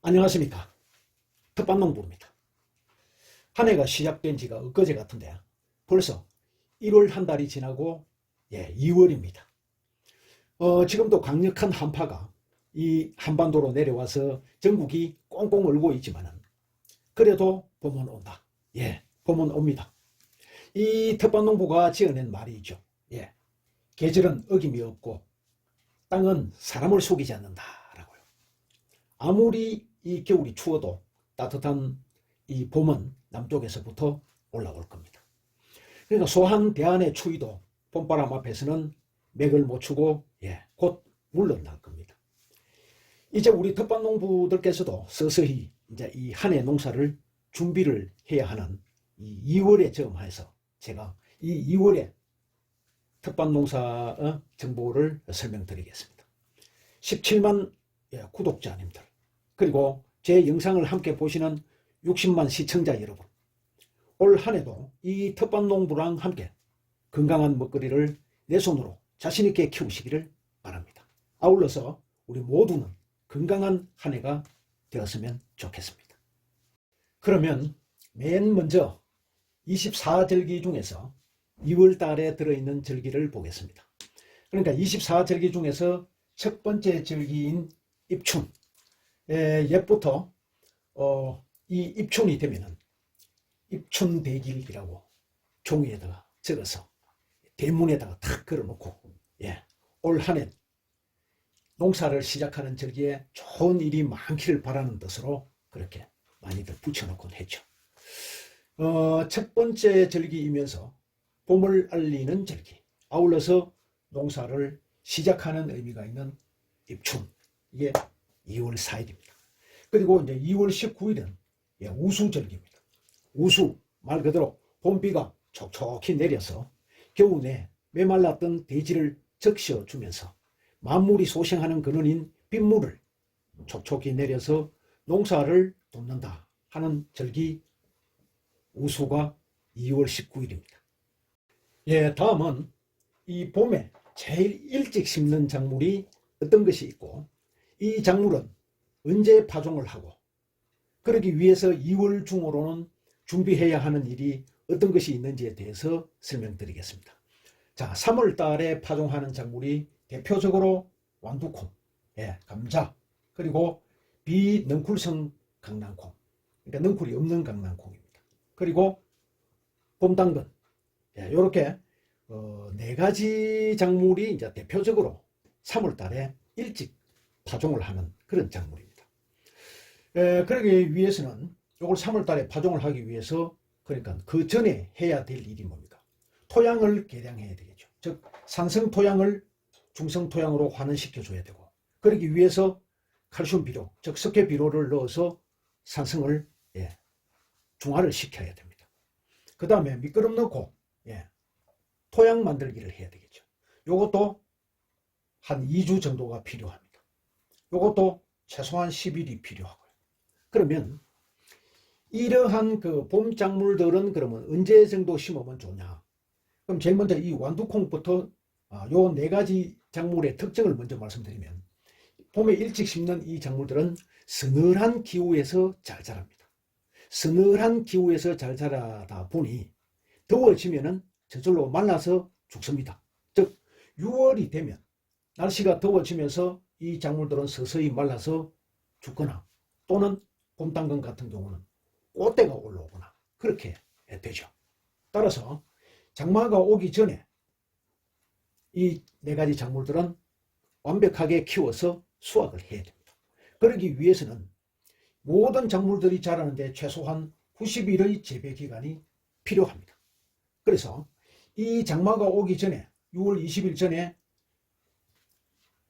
안녕하십니까. 텃밭농부입니다. 한 해가 시작된 지가 엊그제 같은데 벌써 1월 한 달이 지나고 2월입니다. 지금도 강력한 한파가 이 한반도로 내려와서 전국이 꽁꽁 얼고 있지만은 그래도 봄은 온다. 봄은 옵니다. 이 텃밭농부가 지어낸 말이죠. 계절은 어김이 없고 땅은 사람을 속이지 않는다라고요. 아무리 이 겨울이 추워도 따뜻한 이 봄은 남쪽에서부터 올라올 겁니다. 그러니까 소한 대한의 추위도 봄바람 앞에서는 맥을 못 추고 곧 물러날 겁니다. 이제 우리 텃밭농부들께서도 서서히 이제 이 한 해 농사를 준비를 해야 하는 이 2월에 점하여서 제가 이 2월에 텃밭농사 정보를 설명드리겠습니다. 17만 구독자님들, 그리고 제 영상을 함께 보시는 60만 시청자 여러분, 올 한 해도 이 텃밭농부랑 함께 건강한 먹거리를 내 손으로 자신있게 키우시기를 바랍니다. 아울러서 우리 모두는 건강한 한 해가 되었으면 좋겠습니다. 그러면 맨 먼저 24절기 중에서 2월 달에 들어있는 절기를 보겠습니다. 그러니까 24절기 중에서 첫 번째 절기인 입춘, 옛부터 이 입춘이 되면은 입춘대길이라고 종이에다가 적어서 대문에다가 탁 걸어놓고 올 한 해 농사를 시작하는 절기에 좋은 일이 많기를 바라는 뜻으로 그렇게 많이들 붙여놓곤 했죠. 첫 번째 절기이면서 봄을 알리는 절기, 아울러서 농사를 시작하는 의미가 있는 입춘, 이게 2월 4일입니다. 그리고 이제 2월 19일은 우수절기입니다. 우수, 말 그대로 봄비가 촉촉히 내려서 겨우내 메말랐던 대지를 적셔주면서 만물이 소생하는 근원인 빗물을 촉촉히 내려서 농사를 돕는다 하는 절기 우수가 2월 19일입니다. 다음은 이 봄에 제일 일찍 심는 작물이 어떤 것이 있고, 이 작물은 언제 파종을 하고, 그러기 위해서 2월 중으로는 준비해야 하는 일이 어떤 것이 있는지에 대해서 설명드리겠습니다. 자, 3월 달에 파종하는 작물이 대표적으로 완두콩, 감자, 그리고 비넝쿨성 강낭콩, 그러니까 넝쿨이 없는 강낭콩입니다. 그리고 봄당근, 이렇게 네 가지 작물이 이제 대표적으로 3월 달에 일찍 파종을 하는 그런 작물입니다. 그러기 위해서는 이걸 3월 달에 파종을 하기 위해서, 그러니까 그 전에 해야 될 일이 뭡니까? 토양을 개량해야 되겠죠. 즉 산성 토양을 중성 토양으로 환원시켜 줘야 되고, 그러기 위해서 칼슘 비료, 즉 석회 비료를 넣어서 산성을 중화를 시켜야 됩니다. 그 다음에 미끄럼 넣고 토양 만들기를 해야 되겠죠. 요것도 한 2주 정도가 필요합니다. 요것도 최소한 10일이 필요하고요. 그러면 이러한 그 봄 작물들은 그러면 언제 정도 심으면 좋냐? 그럼 제일 먼저 이 완두콩부터 요 네 가지 작물의 특징을 먼저 말씀드리면, 봄에 일찍 심는 이 작물들은 서늘한 기후에서 잘 자랍니다. 서늘한 기후에서 잘 자라다 보니 더워지면은 저절로 말라서 죽습니다. 즉 6월이 되면 날씨가 더워지면서 이 작물들은 서서히 말라서 죽거나, 또는 봄당근 같은 경우는 꽃대가 올라오거나 그렇게 되죠. 따라서 장마가 오기 전에 이 네 가지 작물들은 완벽하게 키워서 수확을 해야 됩니다. 그러기 위해서는 모든 작물들이 자라는데 최소한 90일의 재배 기간이 필요합니다. 그래서 이 장마가 오기 전에 6월 20일 전에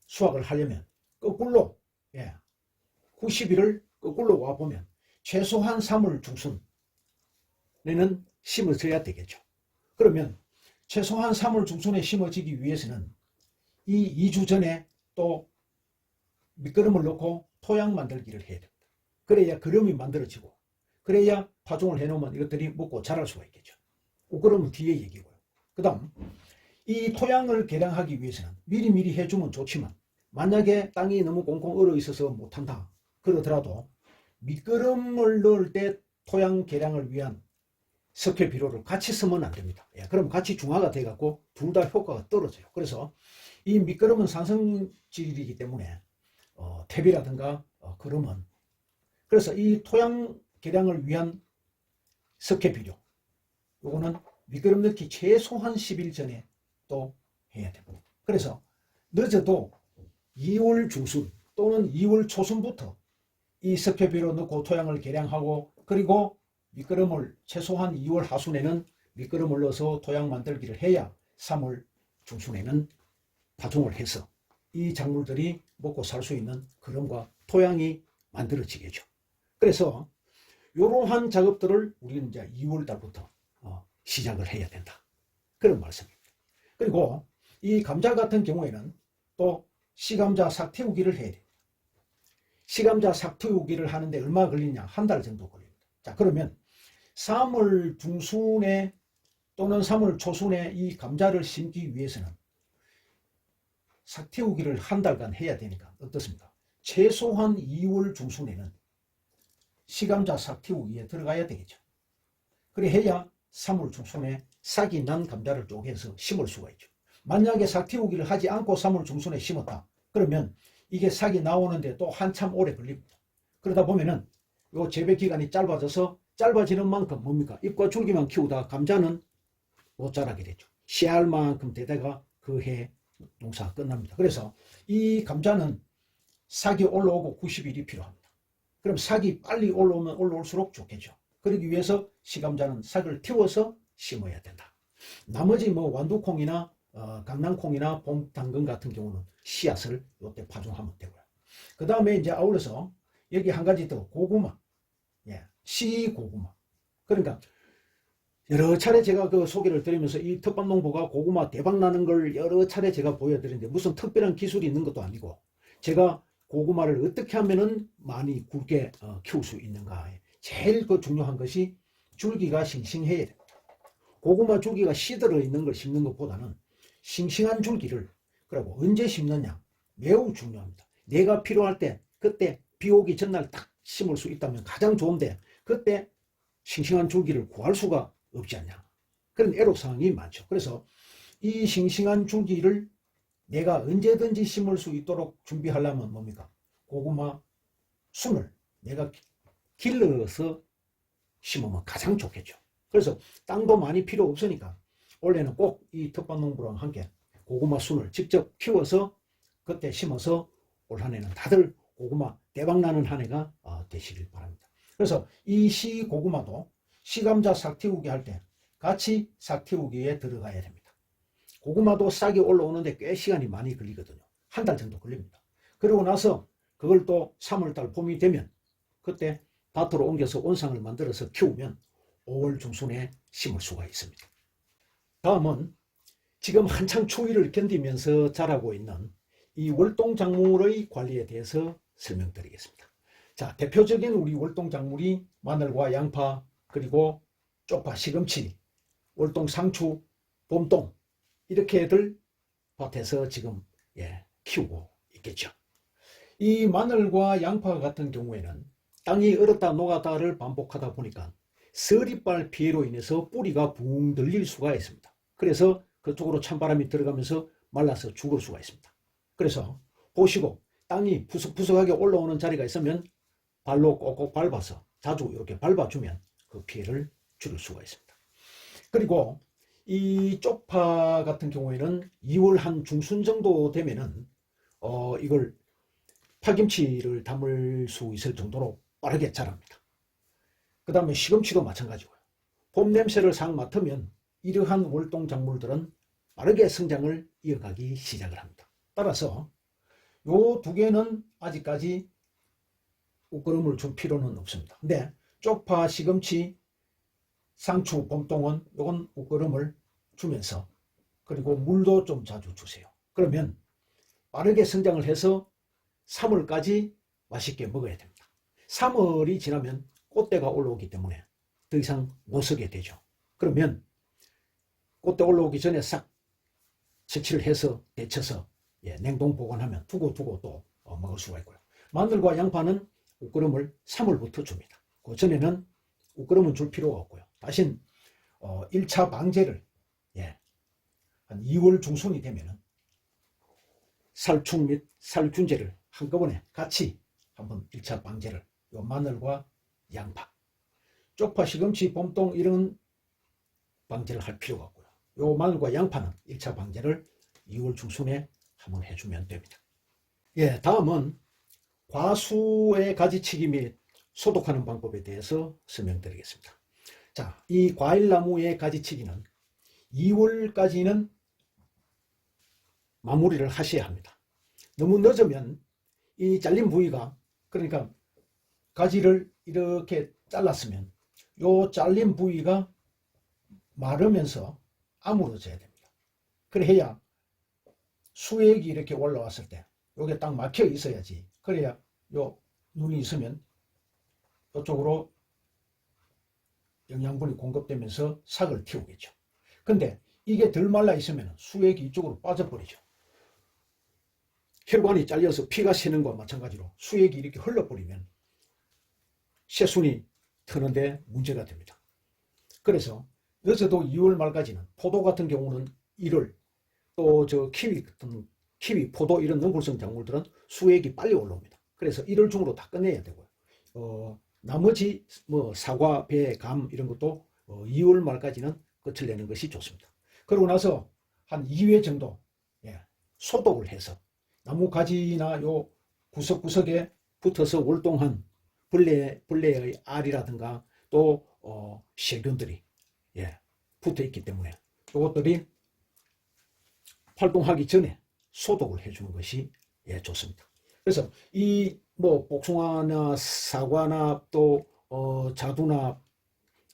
수확을 하려면 거꾸로 90일을 거꾸로 와보면 최소한 3월 중순에는 심어져야 되겠죠. 그러면 최소한 3월 중순에 심어지기 위해서는 이 2주 전에 또 미끄럼을 넣고 토양 만들기를 해야 됩니다. 그래야 그름이 만들어지고, 그래야 파종을 해놓으면 이것들이 먹고 자랄 수가 있겠죠. 그러면 뒤에 얘기고요. 그 다음 이 토양을 개량하기 위해서는 미리미리 해주면 좋지만, 만약에 땅이 너무 꽁꽁 얼어 있어서 못한다 그러더라도 밑거름을 넣을 때 토양 개량을 위한 석회 비료를 같이 쓰면 안 됩니다. 예, 그럼 같이 중화가 돼 갖고 둘 다 효과가 떨어져요. 그래서 이 밑거름은 산성질이기 때문에 퇴비라든가 거름은, 그래서 이 토양 개량을 위한 석회 비료, 요거는 밑거름 넣기 최소한 10일 전에 또 해야 됩니다. 그래서 늦어도 2월 중순 또는 2월 초순부터 이 석회 비료 넣고 토양을 개량하고, 그리고 밑거름을 최소한 2월 하순에는 밑거름을 넣어서 토양 만들기를 해야 3월 중순에는 파종을 해서 이 작물들이 먹고 살 수 있는 거름과 토양이 만들어지겠죠. 그래서 이러한 작업들을 우리는 이제 2월 달부터 시작을 해야 된다, 그런 말씀입니다. 그리고 이 감자 같은 경우에는 또 시감자 싹 틔우기를 해야 됩니다. 시감자 싹 틔우기를 하는데 얼마 걸리냐? 한 달 정도 걸립니다. 자, 그러면 3월 중순에 또는 3월 초순에 이 감자를 심기 위해서는 싹 틔우기를 한 달간 해야 되니까 어떻습니까? 최소한 2월 중순에는 시감자 싹 틔우기에 들어가야 되겠죠. 그래 해야 3월 중순에 싹이 난 감자를 쪼개서 심을 수가 있죠. 만약에 싹 틔우기를 하지 않고 3월 중순에 심었다, 그러면 이게 싹이 나오는데 또 한참 오래 걸립니다. 그러다 보면은 요 재배 기간이 짧아져서 짧아지는 만큼 뭡니까? 잎과 줄기만 키우다가 감자는 못 자라게 되죠. 씨알 만큼 되다가 그 해 농사가 끝납니다. 그래서 이 감자는 싹이 올라오고 90일이 필요합니다. 그럼 싹이 빨리 올라오면 올라올수록 좋겠죠. 그러기 위해서 시감자는 싹을 틔워서 심어야 된다. 나머지 뭐 완두콩이나 강낭콩이나 봄당근 같은 경우는 씨앗을 이때 파종하면 되고요. 그 다음에 이제 아울러서 여기 한 가지 더, 고구마. 예, 시고구마. 그러니까 여러 차례 제가 그 소개를 드리면서 이 텃밭농부가 고구마 대박 나는 걸 여러 차례 제가 보여드리는데 무슨 특별한 기술이 있는 것도 아니고, 제가 고구마를 어떻게 하면은 많이 굵게 키울 수 있는가, 제일 그 중요한 것이 줄기가 싱싱해야 됩니다. 고구마 줄기가 시들어 있는 걸 심는 것보다는 싱싱한 줄기를, 그리고 언제 심느냐 매우 중요합니다. 내가 필요할 때 그때 비 오기 전날 딱 심을 수 있다면 가장 좋은데, 그때 싱싱한 줄기를 구할 수가 없지 않냐, 그런 애로사항이 많죠. 그래서 이 싱싱한 줄기를 내가 언제든지 심을 수 있도록 준비하려면 뭡니까? 고구마 순을 내가 길러서 심으면 가장 좋겠죠. 그래서 땅도 많이 필요 없으니까 올해는 꼭 이 텃밭농부랑 함께 고구마 순을 직접 키워서 그때 심어서 올 한해는 다들 고구마 대박나는 한 해가 되시길 바랍니다. 그래서 이 시고구마도 시감자 싹 틔우기 할 때 같이 싹 틔우기에 들어가야 됩니다. 고구마도 싹이 올라오는데 꽤 시간이 많이 걸리거든요. 한 달 정도 걸립니다. 그러고 나서 그걸 또 3월달 봄이 되면 그때 밭으로 옮겨서 온상을 만들어서 키우면 5월 중순에 심을 수가 있습니다. 다음은 지금 한창 추위를 견디면서 자라고 있는 이 월동작물의 관리에 대해서 설명드리겠습니다. 자, 대표적인 우리 월동작물이 마늘과 양파, 그리고 쪽파, 시금치, 월동, 상추, 봄동, 이렇게들 밭에서 지금 키우고 있겠죠. 이 마늘과 양파 같은 경우에는 땅이 얼었다 녹았다를 반복하다 보니까 서리빨 피해로 인해서 뿌리가 붕 들릴 수가 있습니다. 그래서 그쪽으로 찬바람이 들어가면서 말라서 죽을 수가 있습니다. 그래서 보시고 땅이 푸석푸석하게 올라오는 자리가 있으면 발로 꼭꼭 밟아서 자주 이렇게 밟아주면 그 피해를 줄일 수가 있습니다. 그리고 이 쪽파 같은 경우에는 2월 한 중순 정도 되면은 이걸 파김치를 담을 수 있을 정도로 빠르게 자랍니다. 그 다음에 시금치도 마찬가지고요. 봄 냄새를 싹 맡으면 이러한 월동 작물들은 빠르게 성장을 이어가기 시작을 합니다. 따라서 요 두 개는 아직까지 옷걸음을 줄 필요는 없습니다. 근데 쪽파, 시금치, 상추, 봄동은 요건 옷걸음을 주면서, 그리고 물도 좀 자주 주세요. 그러면 빠르게 성장을 해서 3월까지 맛있게 먹어야 됩니다. 3월이 지나면 꽃대가 올라오기 때문에 더 이상 못 쓰게 되죠. 그러면 꽃대 올라오기 전에 싹 채취를 해서 데쳐서 냉동 보관하면 두고 또 먹을 수가 있고요. 마늘과 양파는 웃거름을 3월부터 줍니다. 그 전에는 웃거름은 줄 필요가 없고요. 대신 1차 방제를 한 2월 중순이 되면은 살충 및 살균제를 한꺼번에 같이 한번 1차 방제를 요 마늘과 양파, 쪽파, 시금치, 봄동 이런 방제를 할 필요가 없고요. 요 마늘과 양파는 1차 방제를 2월 중순에 한번 해주면 됩니다. 다음은 과수의 가지치기 및 소독하는 방법에 대해서 설명드리겠습니다. 자, 이 과일나무의 가지치기는 2월까지는 마무리를 하셔야 합니다. 너무 늦으면 이 잘린 부위가, 그러니까 가지를 이렇게 잘랐으면 요 잘린 부위가 마르면서 아물어져야 됩니다. 그래야 수액이 이렇게 올라왔을 때 요게 딱 막혀 있어야지. 그래야 요 눈이 있으면 이쪽으로 영양분이 공급되면서 삭을 틔우겠죠. 근데 이게 덜 말라 있으면 수액이 이쪽으로 빠져버리죠. 혈관이 잘려서 피가 새는 것과 마찬가지로 수액이 이렇게 흘러버리면 새순이 트는데 문제가 됩니다. 그래서 늦어도 2월 말까지는, 포도 같은 경우는 1월, 또 저 키위 같은 포도 이런 능골성 작물들은 수액이 빨리 올라옵니다. 그래서 1월 중으로 다 끝내야 되고요. 나머지 뭐 사과, 배, 감 이런 것도 2월 말까지는 끝을 내는 것이 좋습니다. 그러고 나서 한 2회 정도 소독을 해서 나무 가지나 요 구석구석에 붙어서 월동한 벌레의 알이라든가 또 세균들이 붙어 있기 때문에 이것들이 활동하기 전에 소독을 해주는 것이 좋습니다. 그래서 이 뭐 복숭아나 사과나 또 자두나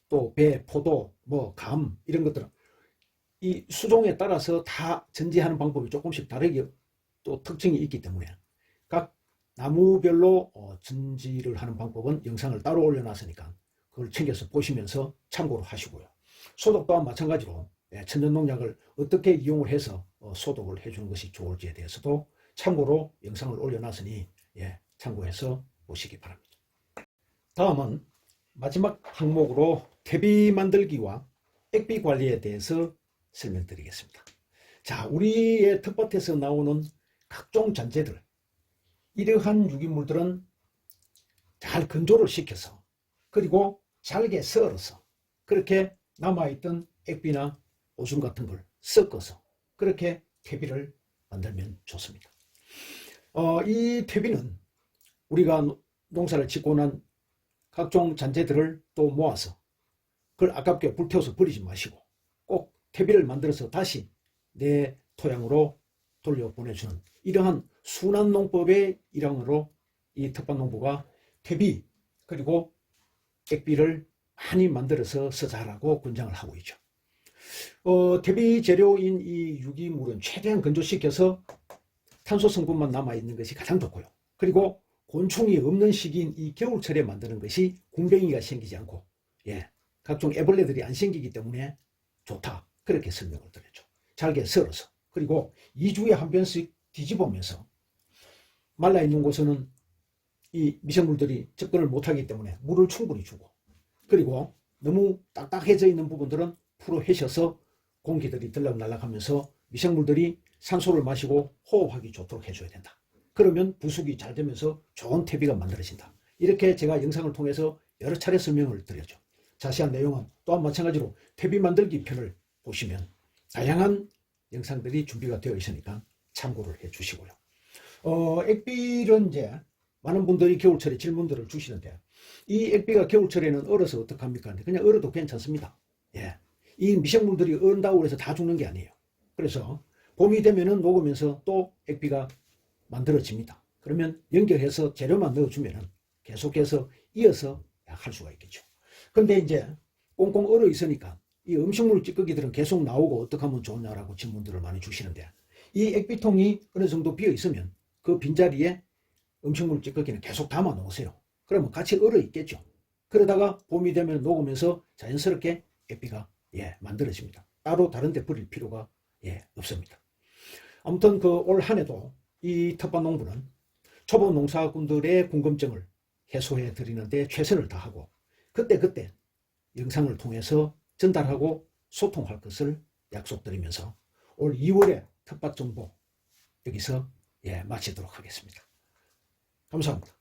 또 배, 포도, 뭐 감 이런 것들은 이 수종에 따라서 다 전지하는 방법이 조금씩 다르게 또 특징이 있기 때문에 각 나무별로 전지를 하는 방법은 영상을 따로 올려놨으니까 그걸 챙겨서 보시면서 참고를 하시고요. 소독 또한 마찬가지로 천연농약을 어떻게 이용을 해서 소독을 해주는 것이 좋을지에 대해서도 참고로 영상을 올려놨으니 참고해서 보시기 바랍니다. 다음은 마지막 항목으로 퇴비 만들기와 액비 관리에 대해서 설명드리겠습니다. 자, 우리의 텃밭에서 나오는 각종 잔재들, 이러한 유기물들은 잘 건조를 시켜서 그리고 잘게 썰어서 그렇게 남아있던 액비나 오줌 같은 걸 섞어서 그렇게 퇴비를 만들면 좋습니다. 이 퇴비는 우리가 농사를 짓고 난 각종 잔재들을 또 모아서 그걸 아깝게 불태워서 버리지 마시고 꼭 퇴비를 만들어서 다시 내 토양으로 돌려보내주는 이러한 순환농법의 일환으로 이 텃밭농부가 퇴비 그리고 액비를 많이 만들어서 쓰자라고 권장을 하고 있죠. 퇴비 재료인 이 유기물은 최대한 건조시켜서 탄소 성분만 남아있는 것이 가장 좋고요. 그리고 곤충이 없는 시기인 이 겨울철에 만드는 것이 군뱅이가 생기지 않고 각종 애벌레들이 안 생기기 때문에 좋다. 그렇게 설명을 드렸죠. 잘게 썰어서 그리고 2주에 한 번씩 뒤집으면서 말라있는 곳에는 이 미생물들이 접근을 못하기 때문에 물을 충분히 주고 그리고 너무 딱딱해져 있는 부분들은 풀어 헤셔서 공기들이 들락날락하면서 미생물들이 산소를 마시고 호흡하기 좋도록 해줘야 된다. 그러면 부숙이 잘 되면서 좋은 퇴비가 만들어진다. 이렇게 제가 영상을 통해서 여러 차례 설명을 드렸죠. 자세한 내용은 또한 마찬가지로 퇴비 만들기 편을 보시면 다양한 영상들이 준비가 되어 있으니까 참고를 해 주시고요. 액비는 이제 많은 분들이 겨울철에 질문들을 주시는데 이 액비가 겨울철에는 얼어서 어떡합니까? 그냥 얼어도 괜찮습니다. 이 미생물들이 얼다고 해서 다 죽는 게 아니에요. 그래서 봄이 되면은 녹으면서 또 액비가 만들어집니다. 그러면 연결해서 재료만 넣어주면은 계속해서 이어서 할 수가 있겠죠. 근데 이제 꽁꽁 얼어 있으니까 이 음식물 찌꺼기들은 계속 나오고 어떻게 하면 좋냐라고 질문들을 많이 주시는데 이 액비통이 어느 정도 비어 있으면 그 빈자리에 음식물 찌꺼기는 계속 담아 놓으세요. 그러면 같이 얼어 있겠죠. 그러다가 봄이 되면 녹으면서 자연스럽게 액비가 만들어집니다. 따로 다른 데 버릴 필요가 없습니다. 아무튼 그 올 한 해도 이 텃밭 농부는 초보 농사꾼들의 궁금증을 해소해 드리는데 최선을 다하고 그때 영상을 통해서 전달하고 소통할 것을 약속드리면서 올 2월에 텃밭 정보 여기서 마치도록 하겠습니다. 감사합니다.